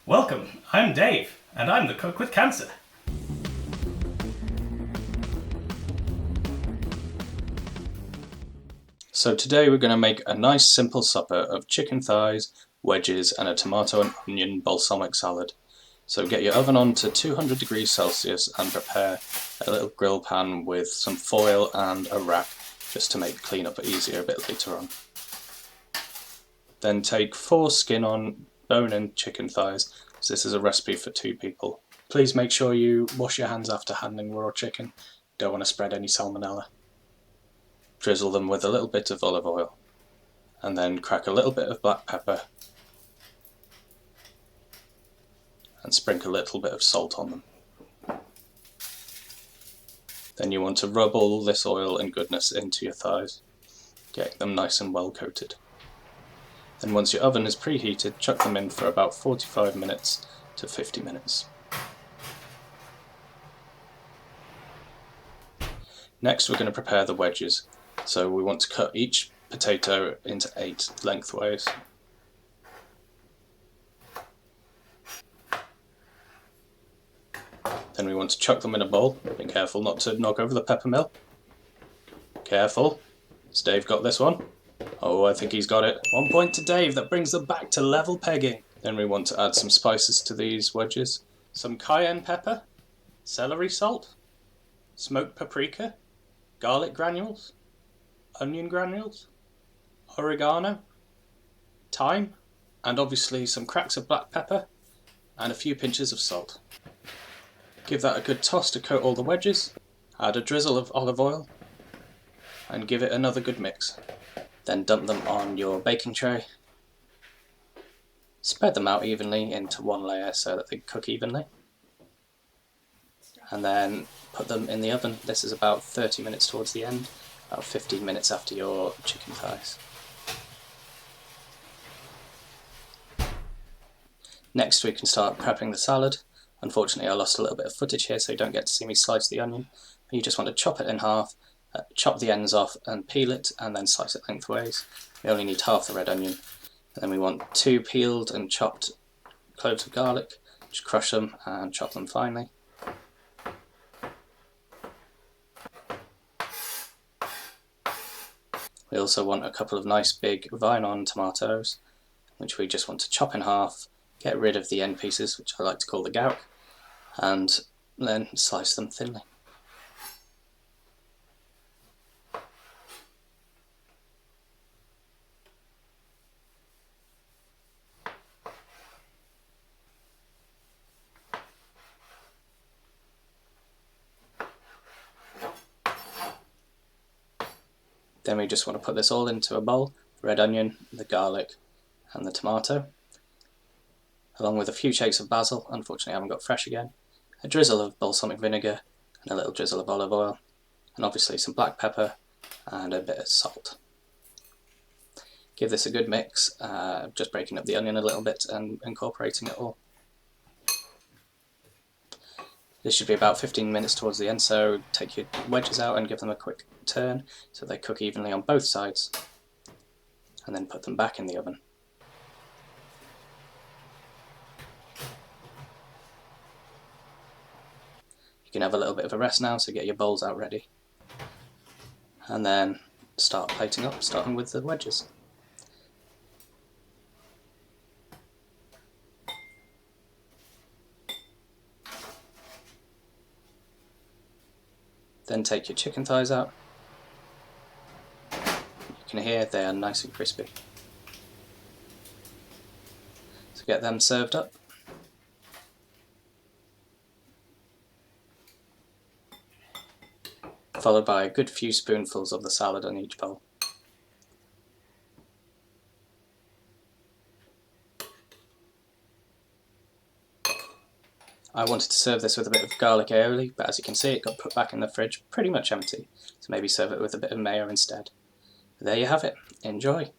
Welcome, I'm Dave, and I'm the cook with cancer. So today we're going to make a nice simple supper of chicken thighs, wedges and a tomato and onion balsamic salad. So get your oven on to 200 degrees Celsius and prepare a little grill pan with some foil and a rack just to make cleanup easier a bit later on. Then take 4 skin-on bone-in chicken thighs, so this is a recipe for 2 people. Please make sure you wash your hands after handling raw chicken, don't want to spread any salmonella. Drizzle them with a little bit of olive oil and then crack a little bit of black pepper and sprinkle a little bit of salt on them. Then you want to rub all this oil and goodness into your thighs, getting them nice and well coated. Then once your oven is preheated, chuck them in for about 45 minutes to 50 minutes. Next we're going to prepare the wedges. So we want to cut each potato into 8 lengthways. Then we want to chuck them in a bowl. Be careful not to knock over the pepper mill. Careful. Has Dave got this one? Oh, I think he's got it. 1 point to Dave. That brings them back to level pegging. Then we want to add some spices to these wedges. Some cayenne pepper, celery salt, smoked paprika, garlic granules, onion granules, oregano, thyme, and obviously some cracks of black pepper and a few pinches of salt. Give that a good toss to coat all the wedges, add a drizzle of olive oil and give it another good mix. Then dump them on your baking tray. Spread them out evenly into one layer so that they cook evenly. And then put them in the oven. This is about 30 minutes towards the end, about 15 minutes after your chicken thighs. Next we can start prepping the salad. Unfortunately I lost a little bit of footage here so you don't get to see me slice the onion. You just want to chop it in half, chop the ends off and peel it and then slice it lengthways. We only need half the red onion. And then we want 2 peeled and chopped cloves of garlic. Just crush them and chop them finely. We also want a couple of nice big vine-on tomatoes, which we just want to chop in half, get rid of the end pieces, which I like to call the gout, and then slice them thinly. Then we just want to put this all into a bowl, the red onion, the garlic and the tomato, along with a few shakes of basil. Unfortunately I haven't got fresh again, a drizzle of balsamic vinegar and a little drizzle of olive oil, and obviously some black pepper and a bit of salt. Give this a good mix, just breaking up the onion a little bit and incorporating it all. This should be about 15 minutes towards the end, so take your wedges out and give them a quick turn so they cook evenly on both sides, and then put them back in the oven. You can have a little bit of a rest now, so get your bowls out ready. And then start plating up, starting with the wedges. Then take your chicken thighs out. You can hear they are nice and crispy. So get them served up. Followed by a good few spoonfuls of the salad on each bowl. I wanted to serve this with a bit of garlic aioli, but as you can see it got put back in the fridge pretty much empty, so maybe serve it with a bit of mayo instead. But there you have it, enjoy!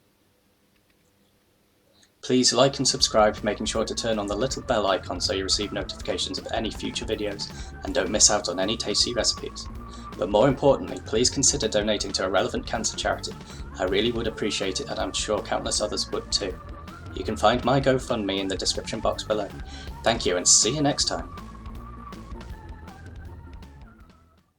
Please like and subscribe, making sure to turn on the little bell icon so you receive notifications of any future videos and don't miss out on any tasty recipes. But more importantly, please consider donating to a relevant cancer charity. I really would appreciate it, and I'm sure countless others would too. You can find my GoFundMe in the description box below. Thank you and see you next time.